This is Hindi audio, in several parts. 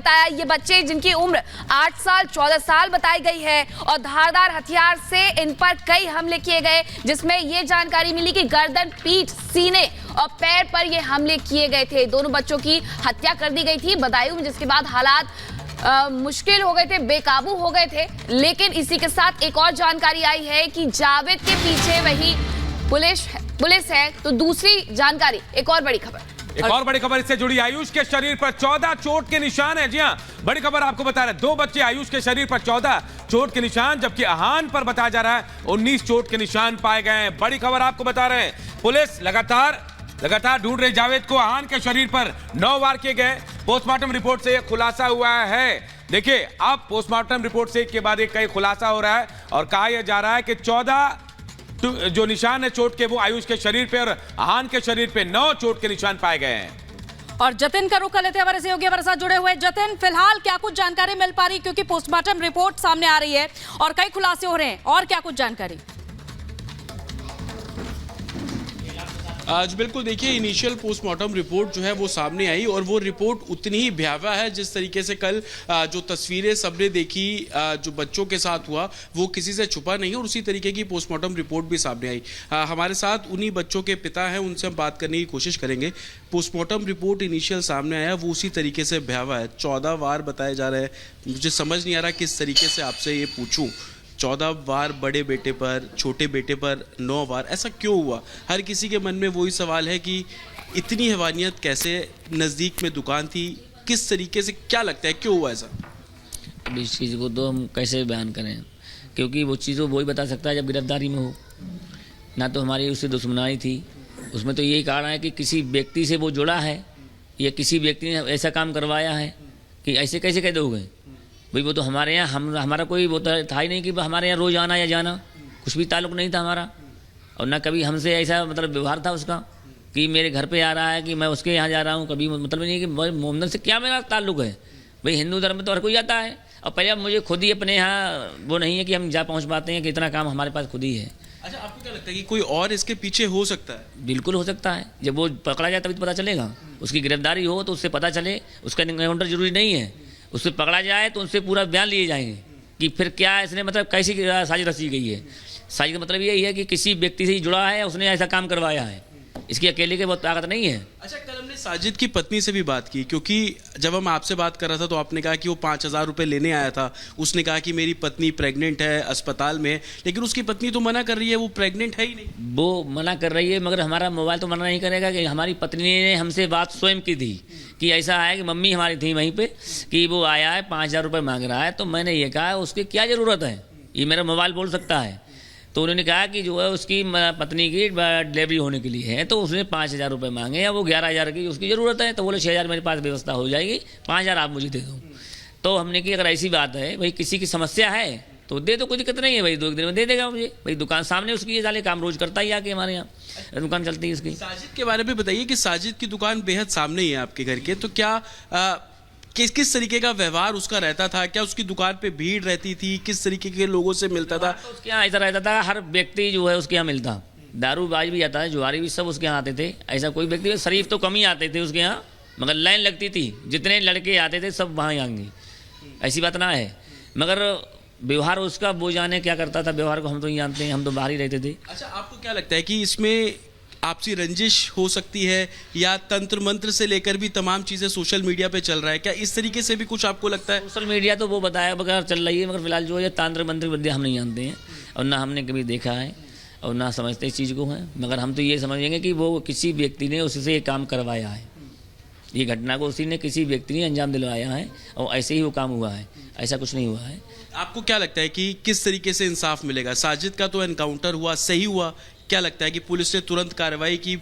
बताया ये बच्चे जिनकी उम्र 8 साल 14 साल बताई गई है और धारदार हथियार से इन पर कई हमले किए गए, जिसमें ये जानकारी मिली कि गर्दन, पीठ, सीने और पैर पर ये हमले किए गए थे। दोनों बच्चों की हत्या कर दी गई थी बदायूं में, जिसके बाद हालात मुश्किल हो गए थे, बेकाबू हो गए थे। लेकिन इसी के साथ एक और जानकारी आई है कि जावेद के पीछे वही पुलिस है। तो दूसरी जानकारी, एक और बड़ी खबर इससे जुड़ी, आयुष के शरीर पर 14 चोट के निशान है। जी हां, बड़ी खबर आपको बता रहे हैं, 2 बच्चे, आयुष के शरीर पर 14 चोट के निशान, जबकि अहान पर बताया जा रहा है 19 चोट के निशान पाए गए हैं। बड़ी खबर आपको बता रहे हैं, पुलिस लगातार ढूंढ रही जावेद को। अहान के शरीर पर 9 वार किए गए। पोस्टमार्टम रिपोर्ट से यह खुलासा हुआ है। देखिए, अब पोस्टमार्टम रिपोर्ट से एक के बाद एक कई खुलासा हो रहा है और कहा यह जा रहा है कि 14 जो निशान है चोट के, वो आयुष के शरीर पे और अहान के शरीर पे 9 चोट के निशान पाए गए हैं। और जतिन का रुख कर लेते हैं, हमारे सहयोगी हमारे साथ जुड़े हुए। जतिन, फिलहाल क्या कुछ जानकारी मिल पा रही, क्योंकि पोस्टमार्टम रिपोर्ट सामने आ रही है और कई खुलासे हो रहे हैं, और क्या कुछ जानकारी? आज बिल्कुल देखिए, इनिशियल पोस्टमार्टम रिपोर्ट जो है वो सामने आई और वो रिपोर्ट उतनी ही भयावह है जिस तरीके से कल जो तस्वीरें सबने देखी जो बच्चों के साथ हुआ वो किसी से छुपा नहीं, और उसी तरीके की पोस्टमार्टम रिपोर्ट भी सामने आई। हमारे साथ उन्हीं बच्चों के पिता हैं, उनसे हम बात करने की कोशिश करेंगे। पोस्टमार्टम रिपोर्ट इनिशियल सामने आया वो उसी तरीके से भयावह है, 14 वार बताए जा रहे हैं। मुझे समझ नहीं आ रहा किस तरीके से आपसे ये पूछूं। 14 वार बड़े बेटे पर, छोटे बेटे पर 9 वार, ऐसा क्यों हुआ? हर किसी के मन में वही सवाल है कि इतनी हैवानियत कैसे? नज़दीक में दुकान थी, किस तरीके से, क्या लगता है क्यों हुआ ऐसा? अब इस चीज़ को तो हम कैसे बयान करें, क्योंकि वो चीज़ वो ही बता सकता है जब गिरफ्तारी में हो। ना तो हमारी उससे दुश्मनाई थी, उसमें तो यही कहा है कि किसी व्यक्ति से वो जुड़ा है या किसी व्यक्ति ने ऐसा काम करवाया है, कि ऐसे कैसे कह दोगे भाई? वो तो हमारे यहाँ हमारा कोई वो था ही नहीं कि हमारे यहाँ रोज आना या जाना, कुछ भी ताल्लुक़ नहीं था हमारा। और ना कभी हमसे ऐसा मतलब व्यवहार था उसका कि मेरे घर पे आ रहा है कि मैं उसके यहाँ जा रहा हूँ। कभी मतलब नहीं कि मोहम्मद से क्या मेरा ताल्लुक़ है भाई? हिंदू धर्म में तो हर कोई आता है। और पहले मुझे खुद ही अपने यहाँ वो नहीं है कि हम जा पहुँच पाते हैं, कि इतना काम हमारे पास खुद ही है। अच्छा, आपको क्या लगता है कि कोई और इसके पीछे हो सकता है? बिल्कुल हो सकता है, जब वो पकड़ा जाए तभी तो पता चलेगा। उसकी गिरफ्तारी हो तो उससे पता चले, उसका एनकाउंटर जरूरी नहीं है, उससे पकड़ा जाए तो उनसे पूरा बयान लिए जाएंगे कि फिर क्या इसने मतलब कैसी साजिश रची गई है। साजिश का मतलब यही है कि किसी व्यक्ति से ही जुड़ा है, उसने ऐसा काम करवाया है, इसकी अकेले की बहुत ताकत नहीं है। अच्छा, कल हमने साजिद की पत्नी से भी बात की, क्योंकि जब हम आपसे बात कर रहा था तो आपने कहा कि वो 5,000 रुपये लेने आया था। उसने कहा कि मेरी पत्नी प्रेग्नेंट है, अस्पताल में, लेकिन उसकी पत्नी तो मना कर रही है, वो प्रेग्नेंट है ही नहीं। वो मना कर रही है, मगर हमारा मोबाइल तो मना नहीं करेगा। कि हमारी पत्नी ने हमसे बात स्वयं की थी कि ऐसा है कि मम्मी हमारी थी वहीं पे कि वो आया है 5,000 रुपये मांग रहा है। तो मैंने ये कहा उसकी क्या ज़रूरत है, ये मेरा मोबाइल बोल सकता है। तो उन्होंने कहा कि जो है उसकी पत्नी की डिलीवरी होने के लिए है, तो उसने 5,000 रुपये मांगे, या वो 11,000 की उसकी ज़रूरत है। तो बोले 6,000 मेरे पास व्यवस्था हो जाएगी, 5,000 आप मुझे दे दो। तो हमने कि अगर ऐसी बात है भाई, किसी की समस्या है तो दे दो, कोई दिक्कत नहीं है भाई, 2 दिन में दे देगा मुझे भाई। दुकान सामने उसकी, ये साले काम रोज करता ही आके, हमारे यहाँ दुकान चलती है इसकी। साजिद के बारे में बताइए कि साजिद की दुकान बेहद सामने ही है आपके घर के, तो क्या किस तरीके का व्यवहार उसका रहता था? क्या उसकी दुकान पे भीड़ रहती थी? किस तरीके के लोगों से मिलता था? तो उसके यहाँ ऐसा रहता था, हर व्यक्ति जो है उसके यहाँ मिलता। दारूबाज भी आता है, जुआरी भी, सब उसके यहाँ आते थे। ऐसा कोई व्यक्ति, शरीफ तो कम ही आते थे उसके यहाँ, मगर लाइन लगती थी, जितने लड़के आते थे सब वहाँ आएंगे, ऐसी बात ना है। मगर व्यवहार उसका वो जाने क्या करता था, व्यवहार को हम तो नहीं जानते हैं, हम तो बाहर ही रहते थे। अच्छा, आपको क्या लगता है कि इसमें आपसी रंजिश हो सकती है, या तंत्र मंत्र से लेकर भी तमाम चीज़ें सोशल मीडिया पे चल रहा है, क्या इस तरीके से भी कुछ आपको लगता है? सोशल मीडिया तो वो बताया बगैर चल रही है, मगर फिलहाल जो है तंत्र मंत्र विद्या हम नहीं जानते हैं, और ना हमने कभी देखा है और ना समझते इस चीज़ को है। मगर हम तो ये समझेंगे कि वो किसी व्यक्ति ने उससे ये काम करवाया है, ये घटना को उसी ने, किसी व्यक्ति ने अंजाम दिलवाया है, और ऐसे ही वो काम हुआ है, ऐसा कुछ नहीं हुआ है। आपको क्या लगता है कि किस तरीके से इंसाफ मिलेगा? साजिद का तो एनकाउंटर हुआ, सही हुआ, क्या लगता है कि पुलिस ने तुरंत कार्रवाई की?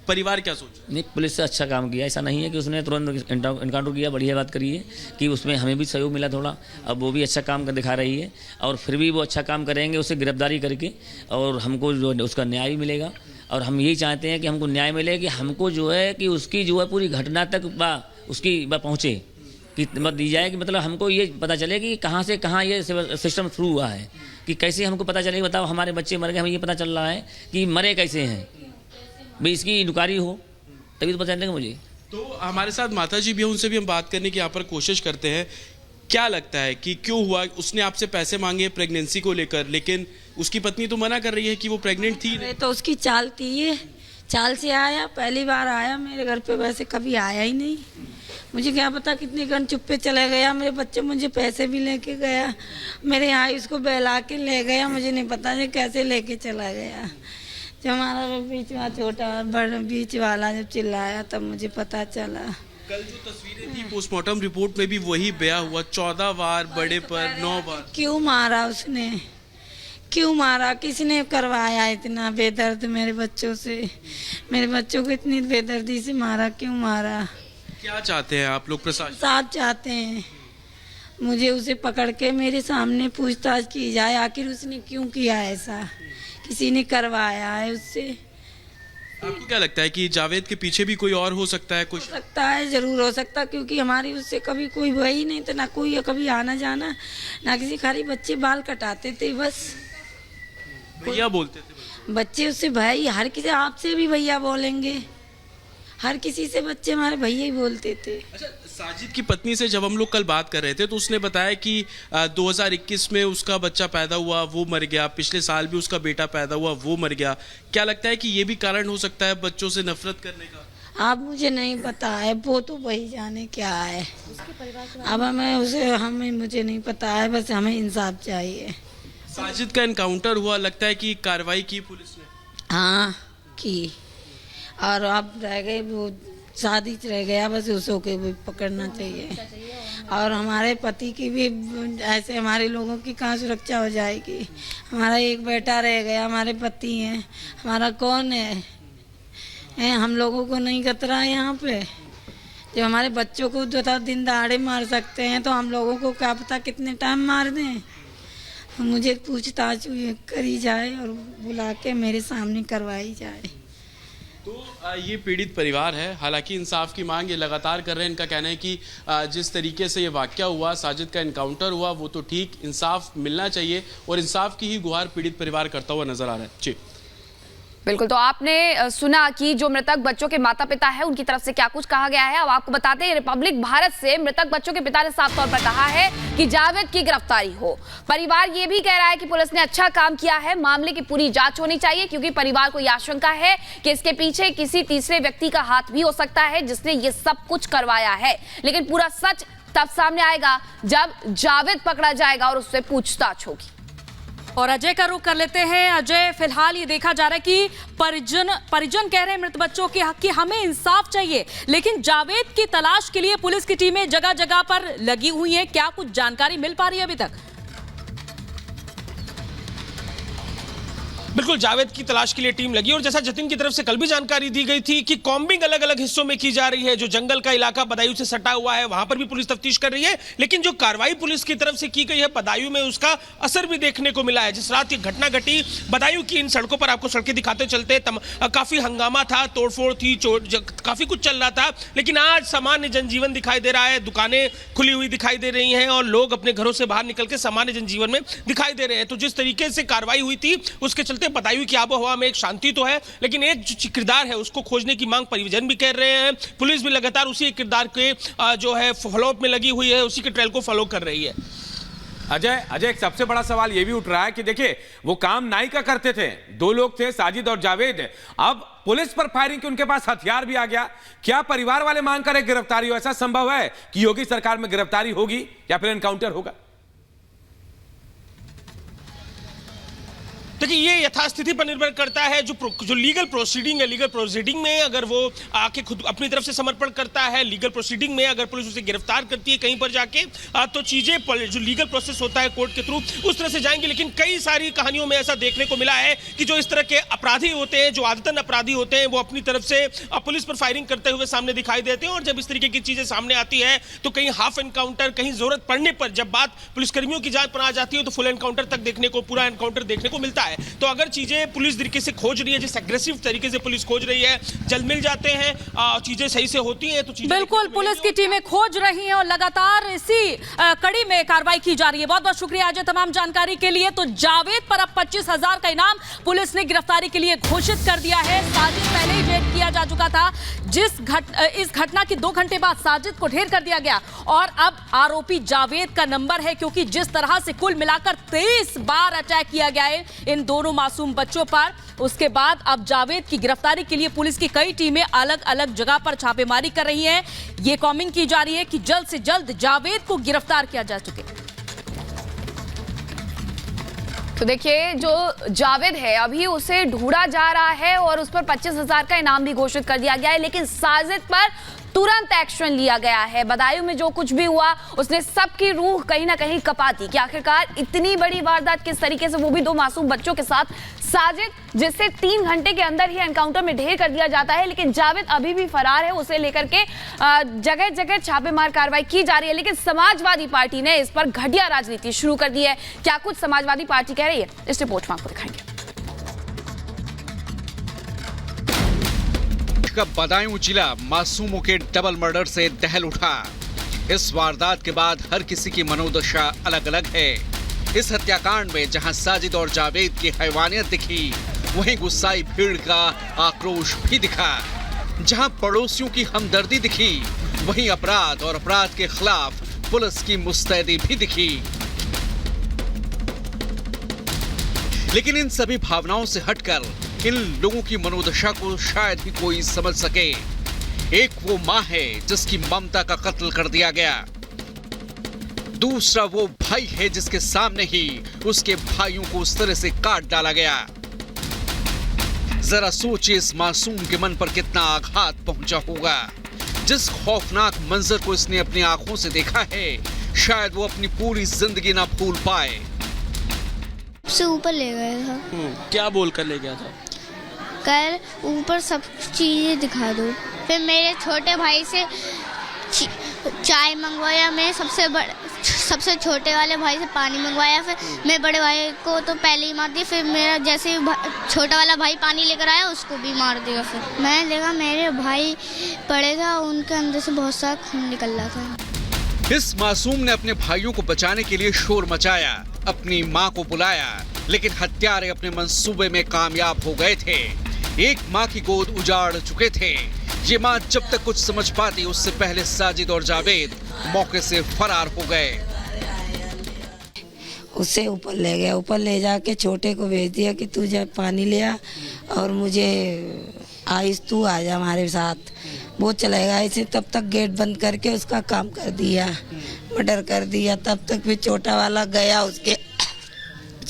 परिवार क्या सोच? नहीं, पुलिस से अच्छा काम किया, ऐसा नहीं है कि उसने तुरंत एनकाउंटर किया। बढ़िया बात करी है कि उसमें हमें भी सहयोग मिला थोड़ा, अब वो भी अच्छा काम कर दिखा रही है, और फिर भी वो अच्छा काम करेंगे उसे गिरफ्तारी करके, और हमको जो उसका न्याय भी मिलेगा। और हम यही चाहते हैं कि हमको न्याय मिले, कि हमको जो है कि उसकी जो है पूरी घटना तक उसकी पहुँचे, कि मत दी जाए, कि मतलब हमको ये पता चले कि कहाँ से कहाँ ये सिस्टम शुरू हुआ है, कि कैसे हमको पता चले। बताओ, हमारे बच्चे मर गए, हमें ये पता चल रहा है कि मरे कैसे हैं भाई, इसकी नुकारी हो तभी तो पता चलेगा मुझे। तो हमारे साथ माता जी भी हैं, उनसे भी हम बात करने की यहाँ पर कोशिश करते हैं। क्या लगता है कि क्यों हुआ? उसने आपसे पैसे मांगे प्रेगनेंसी को लेकर, लेकिन उसकी पत्नी तो मना कर रही है कि वो प्रेग्नेंट थी नहीं। तो उसकी चाल थी ये, चाल से आया, पहली बार आया मेरे घर पे, वैसे कभी आया ही नहीं। मुझे क्या पता कितने घंटे चुप्पे चले गया, मेरे बच्चे मुझे पैसे भी लेके गया, मेरे यहाँ इसको बहला के ले गया, मुझे नहीं पता ये कैसे लेके चला गया। जब हमारा बीच में छोटा बड़ा बीच वाला जब चिल्लाया तब मुझे पता चला। कल जो तस्वीरें थी पोस्टमार्टम रिपोर्ट में भी वही बयां हुआ, 14 बार बड़े पर 9 बार। क्यों मारा उसने, क्यों मारा, किसने करवाया इतना बेदर्द मेरे बच्चों से, मेरे बच्चों को इतनी बेदर्दी से मारा, क्यों मारा? क्या चाहते हैं आप लोग प्रशासन? साथ चाहते हैं, मुझे उसे पकड़ के मेरे सामने पूछताछ की जाए, आखिर उसने क्यों किया ऐसा, किसी ने करवाया है उससे। आपको क्या लगता है कि जावेद के पीछे भी कोई और हो सकता है? कुछ सकता है, जरूर हो सकता, क्योंकि हमारी उससे कभी कोई वही नहीं था, ना कोई कभी आना जाना, ना किसी, खाली बच्चे बाल कटाते थे बस। भैया बोलते थे बच्चे उससे भाई, हर किसी, आपसे भी भैया बोलेंगे, हर किसी से बच्चे हमारे भैया ही बोलते थे। अच्छा, साजिद की पत्नी से जब हम लोग कल बात कर रहे थे तो उसने बताया कि 2021 में उसका बच्चा पैदा हुआ, वो मर गया, पिछले साल भी उसका बेटा पैदा हुआ, वो मर गया। क्या लगता है कि ये भी कारण हो सकता है बच्चों से नफरत करने का? आप मुझे नहीं पता है, वो तो वही जाने क्या है। अब हमें मुझे नहीं पता है, बस हमें इंसाफ चाहिए। साजिद का एनकाउंटर हुआ, लगता है कि कार्रवाई की पुलिस ने? हाँ की, और अब रह गए वो शादी रह गया, बस उसको के भी पकड़ना चाहिए। और हमारे पति की भी ऐसे हमारे लोगों की कहाँ सुरक्षा हो जाएगी? हमारा एक बेटा रह गया, हमारे पति हैं, हमारा कौन है? हम लोगों को नहीं खतरा है यहाँ पे? जब हमारे बच्चों को जो दिन दहाड़े मार सकते हैं तो हम लोगों को क्या पता कितने टाइम मार दें। मुझे पूछताछ करी जाए और बुला के मेरे सामने करवाई जाए। तो ये पीड़ित परिवार है, हालांकि इंसाफ की मांग ये लगातार कर रहे हैं। इनका कहना है कि जिस तरीके से ये वाकया हुआ, साजिद का एनकाउंटर हुआ, वो तो ठीक, इंसाफ मिलना चाहिए और इंसाफ की ही गुहार पीड़ित परिवार करता हुआ नजर आ रहा है। जी बिल्कुल, तो आपने सुना कि जो मृतक बच्चों के माता पिता है उनकी तरफ से क्या कुछ कहा गया है। अब आपको बताते हैं, रिपब्लिक भारत से मृतक बच्चों के पिता ने साफ तौर पर कहा है कि जावेद की गिरफ्तारी हो। परिवार ये भी कह रहा है कि पुलिस ने अच्छा काम किया है, मामले की पूरी जांच होनी चाहिए, क्योंकि परिवार को यह आशंका है कि इसके पीछे किसी तीसरे व्यक्ति का हाथ भी हो सकता है जिसने ये सब कुछ करवाया है। लेकिन पूरा सच तब सामने आएगा जब जावेद पकड़ा जाएगा और उससे पूछताछ होगी। और अजय का रुख कर लेते हैं। अजय, फिलहाल ये देखा जा रहा है कि परिजन कह रहे हैं मृत बच्चों के हक की हमें इंसाफ चाहिए, लेकिन जावेद की तलाश के लिए पुलिस की टीमें जगह जगह पर लगी हुई हैं। क्या कुछ जानकारी मिल पा रही है अभी तक? बिल्कुल, जावेद की तलाश के लिए टीम लगी और जैसा जतिन की तरफ से कल भी जानकारी दी गई थी कि कॉम्बिंग अलग अलग हिस्सों में की जा रही है। जो जंगल का इलाका बदायूं से सटा हुआ है वहां पर भी पुलिस तफ्तीश कर रही है, लेकिन जो कार्रवाई पुलिस की तरफ से की गई है बदायूं में, उसका असर भी देखने को मिला है। जिस रात ये घटना घटी बदायूं की इन सड़कों पर, आपको सड़कें दिखाते चलते, काफी हंगामा था, तोड़फोड़ थी, काफी कुछ चल रहा था, लेकिन आज सामान्य जनजीवन दिखाई दे रहा है। दुकानें खुली हुई दिखाई दे रही हैं और लोग अपने घरों से बाहर निकल के सामान्य जनजीवन में दिखाई दे रहे हैं। तो जिस तरीके से कार्रवाई हुई थी उसके चलते बदायूं की आबोहवा में एक शांति तो है, लेकिन एक जो किरदार है उसको खोजने की मांग परिजन भी कर रहे हैं। पुलिस भी लगातार उसी किरदार के जो है फॉलोअप में लगी हुई है, उसी के ट्रेल को फॉलो कर रही है। अजय, एक सबसे बड़ा सवाल यह भी उठ रहा है कि देखिए, वो काम नाई का करते थे, दो लोग थे, साजिद और जावेद। अब पुलिस पर फायरिंग की उनके पास हथियार भी आ गया। क्या परिवार वाले मांग कर गिरफ्तारी हो? ऐसा संभव है कि योगी सरकार में गिरफ्तारी होगी या फिर एनकाउंटर होगा? देखिए, ये यथास्थिति पर निर्भर करता है। जो लीगल प्रोसीडिंग है, लीगल प्रोसीडिंग में अगर वो आके खुद अपनी तरफ से समर्पण करता है, लीगल प्रोसीडिंग में अगर पुलिस उसे गिरफ्तार करती है कहीं पर जाके, तो चीजें जो लीगल प्रोसेस होता है कोर्ट के थ्रू उस तरह से जाएंगी। लेकिन कई सारी कहानियों में ऐसा देखने को मिला है कि जो इस तरह के अपराधी होते हैं, जो आदतन अपराधी होते हैं, वो अपनी तरफ से पुलिस पर फायरिंग करते हुए सामने दिखाई देते हैं। और जब इस तरीके की चीजें सामने आती है तो कहीं हाफ एनकाउंटर, कहीं जरूरत पड़ने पर जब बात पुलिसकर्मियों की जांच पर आ जाती है तो फुल एनकाउंटर तक देखने को, पूरा एनकाउंटर देखने को मिलता है। तो अगर चीजें पुलिस तरीके से खोज रही है, जिस एग्रेसिव तरीके से पुलिस खोज रही है, जल्द मिल जाते हैं, चीजें सही से होती हैं तो चीजें बिल्कुल पुलिस की टीमें खोज रही हैं और लगातार इसी कड़ी में कार्रवाई की जा रही है। बहुत बहुत शुक्रिया अजय तमाम जानकारी के लिए। तो जावेद पर अब 25,000 का इनाम पुलिस ने गिरफ्तारी के लिए घोषित कर दिया है। साजिद पहले ही जेल किया जा चुका था। इस घटना के 2 घंटे बाद साजिद को ढेर कर दिया गया और अब आरोपी जावेद का नंबर है, क्योंकि जिस तरह से कुल मिलाकर 23 बार अटैक किया गया है इन दोनों मासूम बच्चों पर, उसके बाद अब जावेद की गिरफ्तारी के लिए पुलिस की कई टीमें अलग अलग जगह पर छापेमारी कर रही हैं। ये कॉमिंग की जा रही है कि जल्द से जल्द जावेद को गिरफ्तार किया जा सके। तो देखिए, जो जावेद है अभी उसे ढूंढा जा रहा है और उस पर 25,000 का इनाम भी घोषित कर दिया गया है, लेकिन साजिद पर तुरंत एक्शन लिया गया है। बदायूं में जो कुछ भी हुआ उसने सबकी रूह कहीं ना कहीं कपा दी कि आखिरकार इतनी बड़ी वारदात किस तरीके से, वो भी 2 मासूम बच्चों के साथ। साजिद जिसे 3 घंटे के अंदर ही एनकाउंटर में ढेर कर दिया जाता है, लेकिन जावेद अभी भी फरार है। उसे लेकर के जगह जगह छापेमार कार्रवाई की जा रही है, लेकिन समाजवादी पार्टी ने इस पर घटिया राजनीति शुरू कर दी है। क्या कुछ समाजवादी पार्टी कह रही है, इस रिपोर्ट में आपको दिखाएंगे। बदायूं जिला मासूमों के डबल मर्डर से दहल उठा। इस वारदात के बाद हर किसी की मनोदशा अलग अलग है। इस हत्याकांड में जहां साजिद और जावेद की हैवानियत दिखी, वहीं गुस्साई भीड़ का आक्रोश भी दिखा। जहां पड़ोसियों की हमदर्दी दिखी, वहीं अपराध और अपराध के खिलाफ पुलिस की मुस्तैदी भी दिखी। लेकिन इन सभी भावनाओं से हटकर इन लोगों की मनोदशा को शायद ही कोई समझ सके। एक वो मां है जिसकी ममता का कत्ल कर दिया गया, दूसरा वो भाई है जिसके सामने ही उसके भाइयों को उस तरह से काट डाला गया। जरा सोचिए इस मासूम के मन पर कितना आघात पहुंचा होगा। जिस खौफनाक मंजर को इसने अपनी आंखों से देखा है, शायद वो अपनी पूरी जिंदगी ना भूल पाए। से ऊपर ले गया था। क्या बोलकर ले गया था? कर ऊपर सब चीजें दिखा दो। फिर मेरे छोटे भाई से चाय मंगवाया, मैं सबसे छोटे वाले भाई से पानी मंगवाया। फिर मैं बड़े भाई को तो पहले ही मार दी, फिर मेरा जैसे छोटा वाला भाई पानी लेकर आया उसको भी मार दिया। फिर मैंने देखा मेरे भाई पड़े था, उनके अंदर से बहुत सारा खून निकल रहा था। इस मासूम ने अपने भाइयों को बचाने के लिए शोर मचाया, अपनी मां को बुलाया, लेकिन हत्यारे अपने मंसूबे में कामयाब हो गए थे। एक मां की गोद उजाड़ चुके थे। ये मां जब तक कुछ समझ पाती, उससे पहले साजिद और जावेद मौके से फरार हो गए। उससे ऊपर ले गया, ऊपर ले जाके छोटे को भेज दिया कि तू जा पानी ले आ और मुझे आइस तू आ जा हमारे साथ। वो चलेगा ऐसे, तब तक गेट बंद करके उसका काम कर दिया, मर्डर कर दिया। तब तक भी छोटा वाला गया, उसके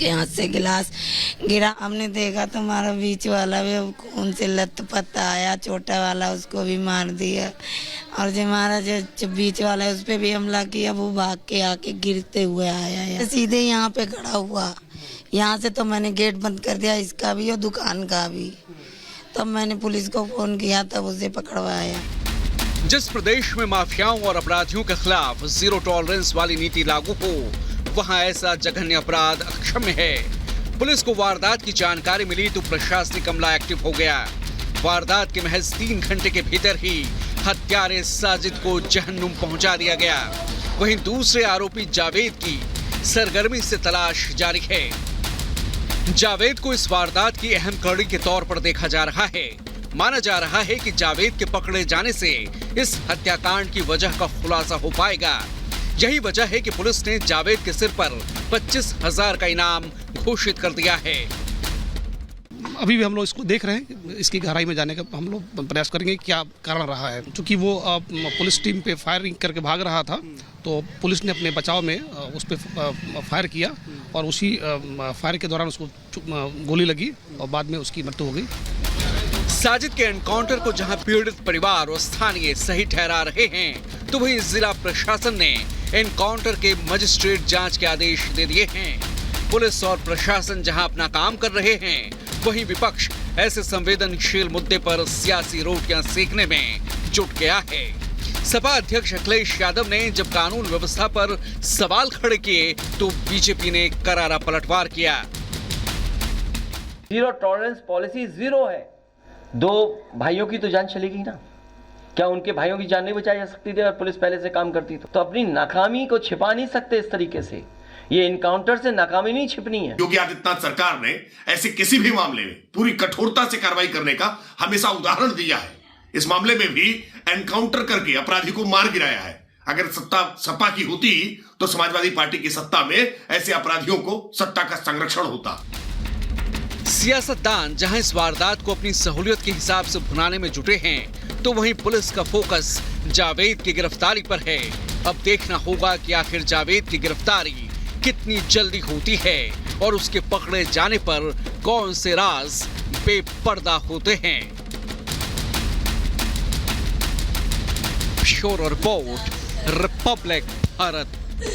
हाथ से गिलास गिरा। हमने देखा तो हमारा बीच वाला भी खून से लथपथ आया, छोटा वाला उसको भी मार दिया। और जो हमारा जो बीच वाला है उस पर भी हमला किया। वो भाग के आके गिरते हुए आया, सीधे यहाँ पे खड़ा हुआ। यहाँ से तो मैंने गेट बंद कर दिया, इसका भी और दुकान का भी। तब मैंने पुलिस को फोन किया, तब उसे पकड़वाया। जिस प्रदेश में माफियाओं और अपराधियों के खिलाफ जीरो टॉलरेंस वाली नीति लागू हो, वहां ऐसा जघन्य अपराध अक्षम्य है। पुलिस को वारदात की जानकारी मिली तो प्रशासनिक अमला एक्टिव हो गया। वारदात के महज 3 घंटे के भीतर ही हत्यारे साजिद को जहन्नुम पहुंचा दिया गया। वहीं दूसरे आरोपी जावेद की सरगर्मी से तलाश जारी है। जावेद को इस वारदात की अहम कड़ी के तौर पर देखा जा रहा है। माना जा रहा है कि जावेद के पकड़े जाने से इस हत्याकांड की वजह का खुलासा हो पाएगा। यही वजह है कि पुलिस ने जावेद के सिर पर 25,000 का इनाम घोषित कर दिया है। अभी भी हम लोग इसको देख रहे हैं, इसकी गहराई में जाने का हम लोग प्रयास करेंगे क्या कारण रहा है। क्योंकि वो पुलिस टीम पे फायरिंग करके भाग रहा था, तो पुलिस ने अपने बचाव में उस पर फायर किया और उसी फायर के दौरान उसको गोली लगी और बाद में उसकी मृत्यु हो गई। साजिद के एनकाउंटर को जहां पीड़ित परिवार और स्थानीय सही ठहरा रहे हैं, तो वहीं जिला प्रशासन ने एनकाउंटर के मजिस्ट्रेट जांच के आदेश दे दिए हैं। पुलिस और प्रशासन जहां अपना काम कर रहे हैं, वहीं विपक्ष ऐसे संवेदनशील मुद्दे पर सियासी रोटियां सेकने में जुट गया है। सपा अध्यक्ष अखिलेश यादव ने जब कानून व्यवस्था पर सवाल खड़े किए, तो बीजेपी ने करारा पलटवार किया। जीरो टॉलरेंस पॉलिसी जीरो है। 2 भाइयों की तो जान चलेगी ना, क्या उनके भाइयों की जान नहीं बचाई जा सकती थी अगर पुलिस पहले से काम करती तो अपनी नाकामी को छिपा नहीं सकते इस तरीके से। ये इनकाउंटर से नाकामी नहीं छिपनी है। योगी आदित्यनाथ सरकार ने ऐसे किसी भी मामले में पूरी कठोरता से कार्रवाई करने का हमेशा उदाहरण दिया है। इस मामले में भी एनकाउंटर करके अपराधी को मार गिराया है। अगर सत्ता सपा की होती तो समाजवादी पार्टी की सत्ता में ऐसे अपराधियों को सत्ता का संरक्षण होता। सियासतदान जहां इस वारदात को अपनी सहूलियत के हिसाब से भुनाने में जुटे हैं, तो वहीं पुलिस का फोकस जावेद की गिरफ्तारी पर है। अब देखना होगा कि आखिर जावेद की गिरफ्तारी कितनी जल्दी होती है और उसके पकड़े जाने पर कौन से राज बेपर्दा होते हैं। Bureau report, Republic Bharat.